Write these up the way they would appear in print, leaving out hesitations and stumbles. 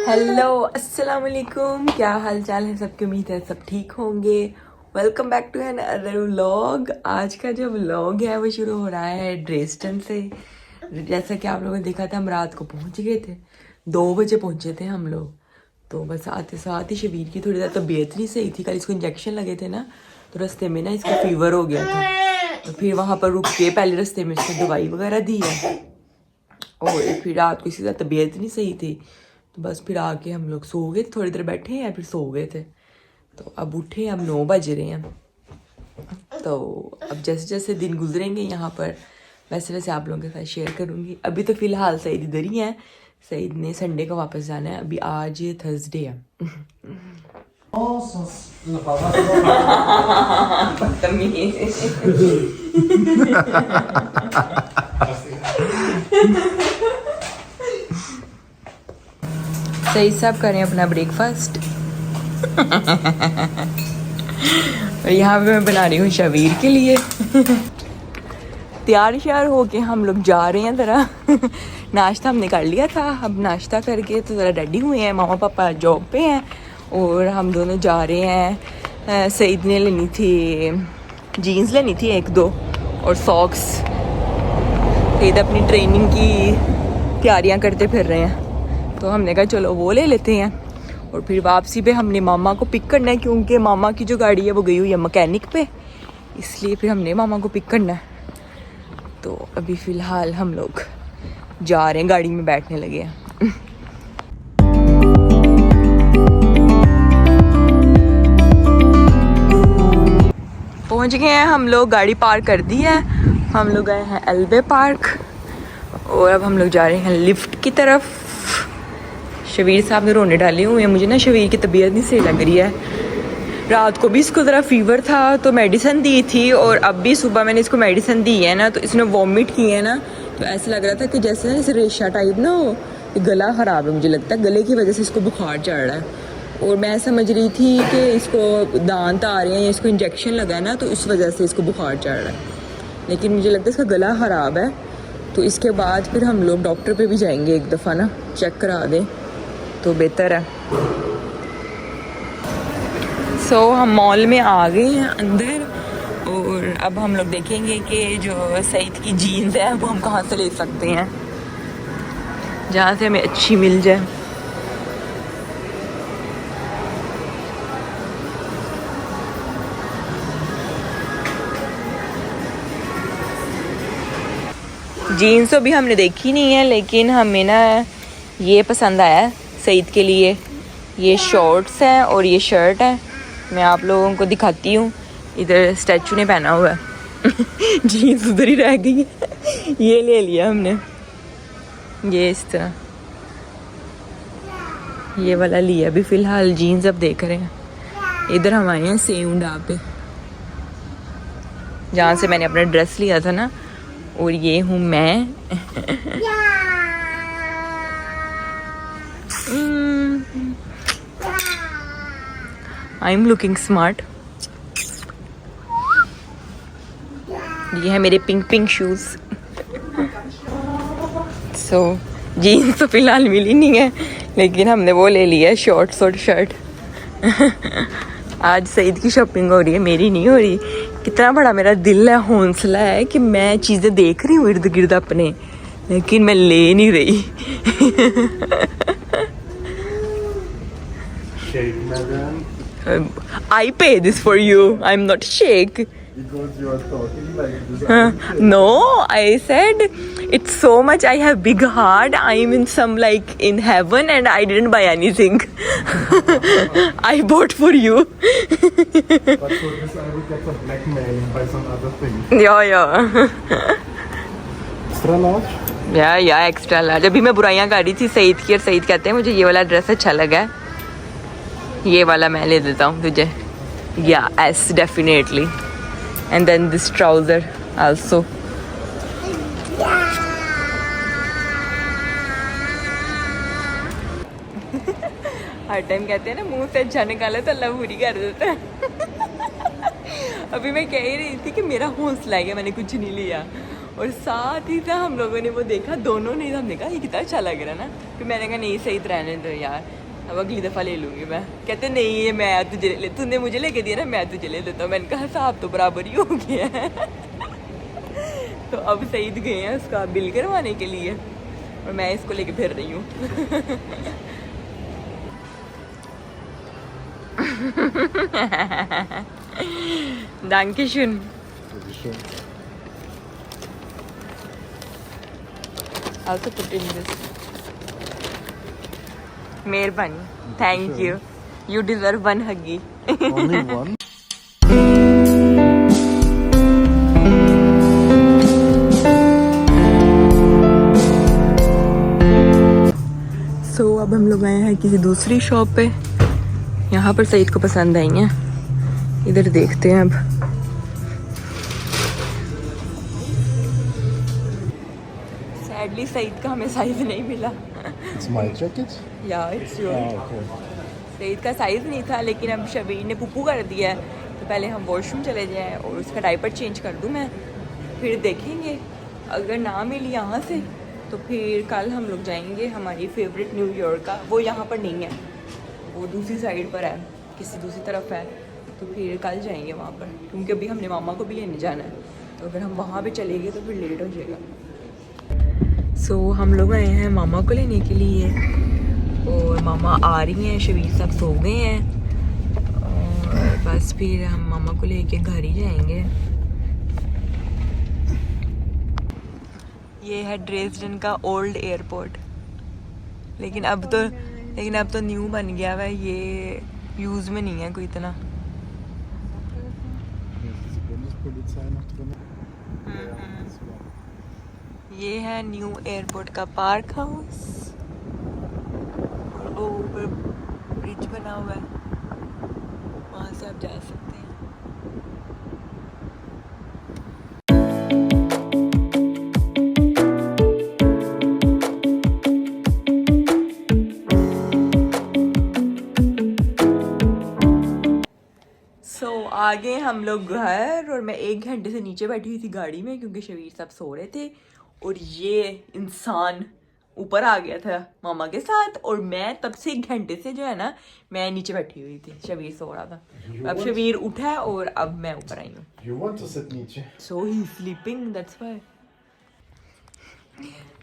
Hello अस्सलाम वालेकुम, क्या हाल चाल है सबके। उम्मीद है सब ठीक होंगे। Welcome back to another vlog. आज का जो व्लॉग है वो शुरू हो रहा है ड्रेस्टन से। जैसा कि आप लोगों ने देखा था, हम रात को पहुंच गए थे, 2 बजे पहुंचे थे हम लोग। तो बस आते साथ ही शबीर की थोड़ी ज़्यादा तबीयत नहीं सही थी। कल इसको इंजेक्शन लगे थे ना, तो रास्ते में ना इसको फीवर हो गया था। तो फिर वहाँ पर रुक के पहले रास्ते में इसको दवाई वगैरह दी है, और फिर रात को इसकी ज़्यादा तबीयत नहीं सही थी। तो बस फिर आके हम लोग सो गए, थोड़ी देर बैठे हैं फिर सो गए थे। तो अब उठे, अब 9 बज रहे हैं। तो अब जैसे जैसे दिन गुजरेंगे यहाँ पर वैसे वैसे आप लोगों के साथ शेयर करूँगी। अभी तो फ़िलहाल सईद इधर ही है। सईद ने संडे को वापस जाना है, अभी आज थर्सडे है। सईद साहब करें अपना ब्रेकफास्ट। और यहाँ पे मैं बना रही हूँ शबीर के लिए। तैयार श्यार होके हम लोग जा रहे हैं ज़रा। नाश्ता हमने कर लिया था, अब नाश्ता करके तो ज़रा रेडी हुए हैं। मामा पापा जॉब पे हैं और हम दोनों जा रहे हैं। सईद ने लेनी थी, जीन्स लेनी थी 1-2 और सॉक्स। सईद अपनी ट्रेनिंग की तैयारियां करते फिर रहे हैं, तो हमने कहा चलो वो ले लेते हैं। और फिर वापसी पे हमने मामा को पिक करना है, क्योंकि मामा की जो गाड़ी है वो गई हुई है मैकेनिक पे, इसलिए फिर हमने मामा को पिक करना है। तो अभी फ़िलहाल हम लोग जा रहे हैं, गाड़ी में बैठने लगे हैं। पहुंच गए हैं हम लोग, गाड़ी पार्क कर दी है। हम लोग गए हैं एल्बे पार्क और अब हम लोग जा रहे हैं लिफ्ट की तरफ। शबीर साहब ने रोने डाले हुए हैं। मुझे ना शबीर की तबीयत नहीं सही लग रही है। रात को भी इसको ज़रा फीवर था तो मेडिसिन दी थी, और अब भी सुबह मैंने इसको मेडिसिन दी है ना, तो इसने वॉमिट की है ना, तो ऐसा लग रहा था कि जैसे ना इसे रेशा टाइप ना हो। गला ख़राब है, मुझे लगता है गले की वजह से इसको बुखार चढ़ रहा है। और मैं समझ रही थी कि इसको दांत आ रहे हैं या इसको इंजेक्शन लगा है ना, तो इस वजह से इसको बुखार चढ़ रहा है। लेकिन मुझे लगता है इसका गला ख़राब है, तो इसके बाद फिर हम लोग डॉक्टर पे भी जाएंगे एक दफ़ा ना, चेक करा दें तो बेहतर है। सो हम मॉल में आ गए हैं अंदर, और अब हम लोग देखेंगे कि जो सईद की जीन्स है वो हम कहाँ से ले सकते हैं, जहाँ से हमें अच्छी मिल जाए। जीन्स तो भी हमने देखी नहीं है, लेकिन हमें ना ये पसंद आया सईद के लिए। ये शॉर्ट्स हैं और ये शर्ट है। मैं आप लोगों को दिखाती हूँ। इधर स्टैचू ने पहना हुआ है। जीन्स उधर ही रह गई है। ये ले लिया हमने, ये इस तरह ये वाला लिया। अभी फ़िलहाल जीन्स अब देख रहे हैं। इधर हम आए हैं सेउंडा पे, जहाँ से मैंने अपना ड्रेस लिया था ना, और ये हूँ मैं। I am looking smart. ये है मेरे पिंक पिंक शूज़। सो जीन्स तो फिलहाल मिली नहीं है, लेकिन हमने वो ले लिया है, शॉर्ट्स और शर्ट। आज सईद की शॉपिंग हो रही है, मेरी नहीं हो रही। कितना बड़ा मेरा दिल है, हौसला है कि मैं चीज़ें देख रही हूँ इर्द गिर्द अपने, लेकिन मैं ले नहीं रही। I pay this for you. I'm not shake. Because you are talking like this. No, I said it's so much. I have big heart. I'm in some like in heaven, and I didn't buy anything. I bought for you. But for this I will get some blackmail by some other thing. Yeah. Extra large? या extra large. अभी मैं बुराइयां कर रही थी सईद की, और सईद कहते हैं मुझे ये वाला ड्रेस अच्छा लगा है, ये वाला मैं ले देता हूँ तुझे। या yes definitely. And then this trouser also. हर टाइम कहते हैं ना, मुंह से अच्छा निकाले तो अल्लाह बुरी कर देता है। अभी मैं कह ही रही थी कि मेरा हौसला है कि मैंने कुछ नहीं लिया, और साथ ही था हम लोगों ने वो देखा, दोनों ने हमने कहा ये कितना अच्छा लग रहा है ना। फिर मैंने कहा नहीं सही तो रहने दो यार, अब अगली दफ़ा ले लूँगी मैं। कहते नहीं ये मैं तुझे ले, तूने मुझे लेके दिया ना मैं तुझे ले लेता हूँ। मैंने कहा साहब तो बराबर ही हो गया है। तो अब सईद गए हैं उसका बिल करवाने के लिए और मैं इसको लेके फिर रही हूँ। Dankeschön. Also put in this. Mehrbani. Thank you. You deserve one huggy. Only one? So, अब हम लोग आए हैं किसी दूसरी शॉप पे। यहाँ पर सईद को पसंद आई हैं, इधर देखते हैं अब। सैडली सईद का हमें साइज नहीं मिला। It's my jacket? या इट्स योर। okay. सईद का साइज़ नहीं था, लेकिन अब शबीर ने पुप्पू कर दिया है तो पहले हम वॉशरूम चले जाएं और उसका डायपर चेंज कर दूं मैं, फिर देखेंगे। अगर ना मिली यहाँ से तो फिर कल हम लोग जाएंगे हमारी फेवरेट न्यूयॉर्क का। वो यहाँ पर नहीं है, वो दूसरी साइड पर है, किसी दूसरी तरफ है। तो फिर कल जाएंगे वहाँ पर, क्योंकि अभी हमने मामा को भी लेने जाना है। तो अगर हम वहाँ पे चले गए तो फिर लेट हो जाएगा। सो हम लोग आए हैं मामा को लेने के लिए और मामा आ रही हैं, शबीर साहब सो गए हैं और बस फिर हम मामा को लेके घर ही जाएंगे। ये है ड्रेसडन का ओल्ड एयरपोर्ट, लेकिन अब तो न्यू बन गया हुआ है, ये यूज़ में नहीं है कोई इतना। ये है न्यू एयरपोर्ट का पार्क हाउस, वो ऊपर ब्रिज बना हुआ है, वहाँ से आप जा सकते हैं। आगे हम लोग घर, और मैं 1 घंटे से नीचे बैठी हुई थी गाड़ी में क्योंकि शबीर साहब सो रहे थे और ये इंसान ऊपर आ गया था मामा के साथ, और मैं तब से 1 घंटे से जो है ना मैं नीचे बैठी हुई थी, शबीर सो रहा था। अब शबीर उठा है और अब मैं ऊपर आई हूँ। You want to sit नीचे? So he's sleeping, that's why.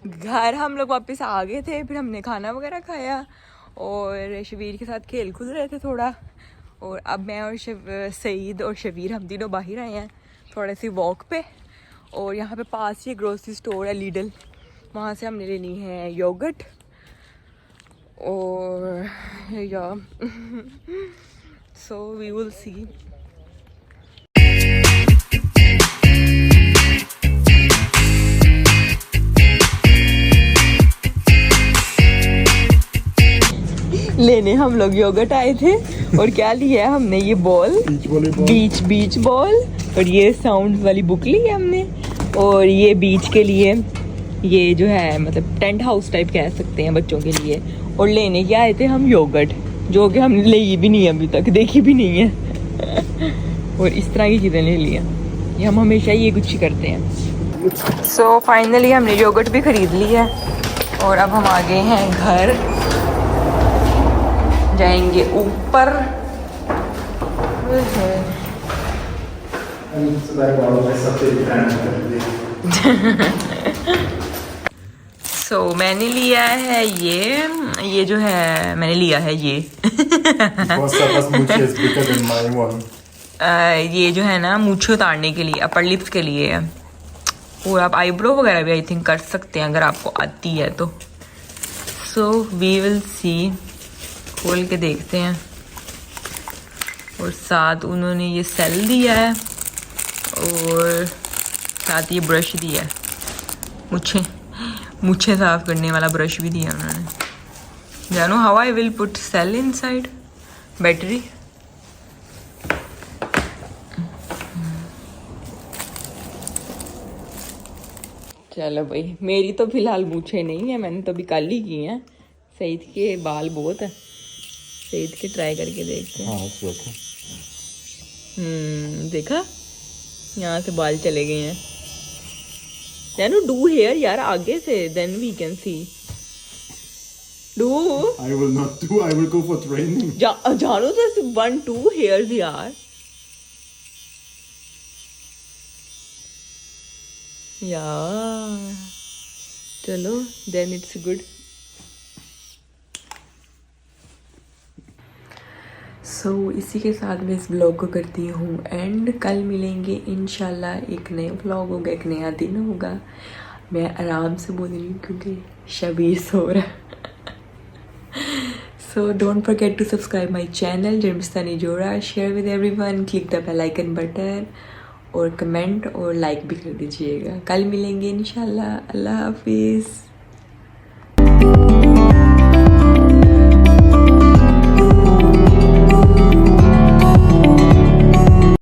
घर हम लोग वापस आ गए थे, फिर हमने खाना वगैरह खाया और शबीर के साथ खेल कूद रहे थे थोड़ा, और अब मैं और सईद और शबीर हम तीनों बाहर आए हैं थोड़ी सी वॉक पे। और यहाँ पे पास ही ग्रोसरी स्टोर है लीडल, वहाँ से हमने लेनी है योगर्ट और या सो वी विल सी। लेने हम लोग योगर्ट आए थे और क्या लिया है हमने, ये बॉल बीच बॉल, और ये साउंड वाली बुक ली है हमने, और ये बीच के लिए ये जो है मतलब टेंट हाउस टाइप कह सकते हैं बच्चों के लिए। और लेने के आए थे हम योगर्ट, जो कि हमने ली भी नहीं है अभी तक, देखी भी नहीं है। और इस तरह की चीज़ें ले लिया, ये हम हमेशा ये कुछ ही करते हैं। सो फाइनली हमने योगर्ट भी ख़रीद लिया है और अब हम आ गए हैं घर, जाएंगे ऊपर। सो मैंने लिया है ये जो है मैंने लिया है ये ये जो है ना मूंछें उतारने के लिए, अपर लिप्स के लिए है, और आप आईब्रो वगैरह भी आई थिंक कर सकते हैं अगर आपको आती है तो। सो वी विल सी, खोल के देखते हैं। और साथ उन्होंने ये सेल दिया है और साथ ये ब्रश दिया है, मुझे साफ करने वाला ब्रश भी दिया उन्होंने। जानो how I will put sell inside battery. चलो भाई, मेरी तो फिलहाल मूछें नहीं है, मैंने तो अभी कल ही की हैं। सईद के बाल बहुत है, सईद के ट्राई करके देखते हैं। देखा यहाँ से बाल चले गए हैं। Then do hair यार आगे से, then we can see. Do. I will not do. I will go for training. जानो तो 1-2 hairs यार. यार चलो, then it's good. सो इसी के साथ मैं इस ब्लॉग को करती हूँ एंड कल मिलेंगे इंशाल्लाह, एक नए ब्लॉग होगा, एक नया दिन होगा. मैं आराम से बोल रही हूँ क्योंकि शबीर सो रहा है. So don't forget to subscribe my channel जर्मिस्तानी जोड़ा, share with everyone, click the bell icon button और कमेंट और लाइक भी कर दीजिएगा. कल मिलेंगे इंशाल्लाह. अल्लाह हाफिज़.